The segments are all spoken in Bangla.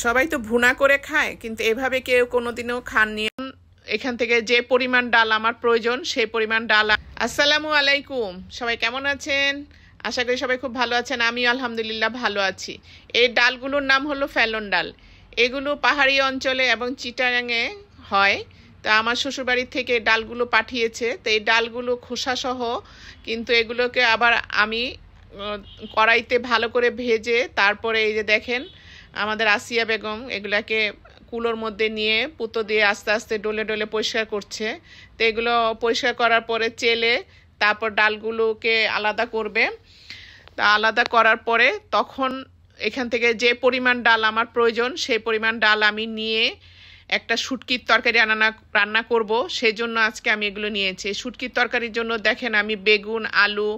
সবাই তো ভুনা করে খায়, কিন্তু এভাবে কেউ কোনোদিনও খাননি। এখান থেকে যে পরিমাণ ডাল আমার প্রয়োজন সেই পরিমাণ ডাল। আসসালামু আলাইকুম, সবাই কেমন আছেন? আশা করি সবাই খুব ভালো আছেন। আমি আলহামদুলিল্লাহ ভালো আছি। এই ডালগুলোর নাম হলো ফেলন ডাল। এগুলো পাহাড়ি অঞ্চলে এবং চিটাগাংয়ে হয়। তা আমার শ্বশুরবাড়ির থেকে ডালগুলো পাঠিয়েছে। তো এই ডালগুলো খোসাসহ, কিন্তু এগুলোকে আবার আমি কড়াইতে ভালো করে ভেজে তারপরে এই যে দেখেন আমাদের আসিয়া বেগম এগুলাকে কুলোর মধ্যে নিয়ে পুতো দিয়ে আস্তে আস্তে ডলে ডলে পরিষ্কার করছে। তো এগুলো পরিষ্কার করার পরে চেলে তারপর ডালগুলোকে আলাদা করবে। তা আলাদা করার পরে তখন এখান থেকে যে পরিমাণ ডাল আমার প্রয়োজন সেই পরিমাণ ডাল আমি নিয়ে একটা শুটকির তরকারি রান্না করব। সেই জন্য আজকে আমি এগুলো নিয়েছি। শুটকির তরকারির জন্য দেখেন আমি বেগুন, আলু,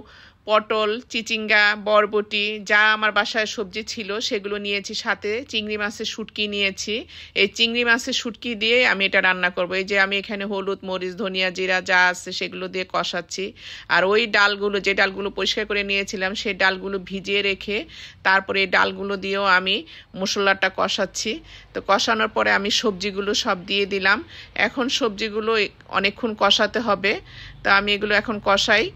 পটল, চিচিঙ্গা, বরবটি যা আমার বাসায় সবজি ছিল সেগুলো নিয়েছি, সাথে চিংড়ি মাছের শুটকি নিয়েছি। এই চিংড়ি মাছের শুটকি দিয়ে আমি এটা রান্না করব। এই যে আমি এখানে হলুদ, মরিচ, ধনিয়া, জিরা যা আছে সেগুলো দিয়ে কষাচ্ছি। আর ওই ডালগুলো, যে ডালগুলো পরিষ্কার করে নিয়েছিলাম সেই ডালগুলো ভিজিয়ে রেখে তারপরে এই ডালগুলো দিয়েও আমি মশলাটা কষাচ্ছি। তো কষানোর পরে আমি সবজিগুলো সব দিয়ে দিলাম। এখন সবজিগুলো অনেকক্ষণ কষাতে হবে। তা আমি এগুলো এখন কষাই।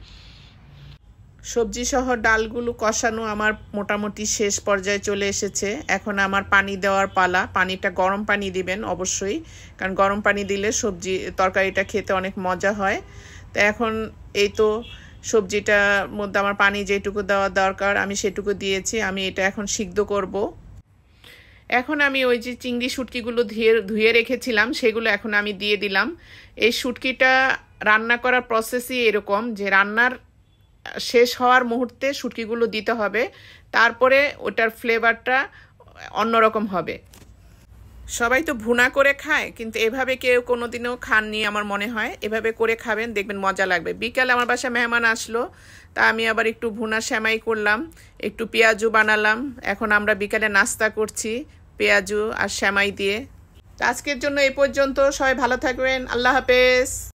সবজি সহ ডালগুলো কষানো আমার মোটামুটি শেষ পর্যায়ে চলে এসেছে। এখন আমার পানি দেওয়ার পালা। পানিটা গরম পানি দিবেন অবশ্যই, কারণ গরম পানি দিলে তরকারিটা খেতে অনেক মজা হয়। তো এখন এই তো সবজিটার মধ্যে আমার পানি যেটুকু দেওয়া দরকার আমি সেটুকু দিয়েছি। আমি এটা এখন সিদ্ধ করব। এখন আমি ওই যে চিংড়ি শুটকিগুলো ধুয়ে রেখেছিলাম সেগুলো এখন আমি দিয়ে দিলাম। এই শুটকিটা রান্না করার প্রসেসই এরকম যে রান্নার শেষ হওয়ার মুহূর্তে শুটকিগুলো দিতে হবে, তারপরে ওটার ফ্লেভারটা অন্যরকম হবে। সবাই তো ভুনা করে খায়, কিন্তু এভাবে কেউ কোনোদিনও খাননি আমার মনে হয়। এভাবে করে খাবেন, দেখবেন মজা লাগবে। বিকালে আমার বাসায় মেহমান আসলো, তা আমি আবার একটু ভুনা সেমাই করলাম, একটু পেঁয়াজু বানালাম। এখন আমরা বিকালে নাস্তা করছি পেঁয়াজু আর সেমাই দিয়ে। আজকের জন্য এই পর্যন্ত। সবাই ভালো থাকবেন। আল্লাহ হাফেজ।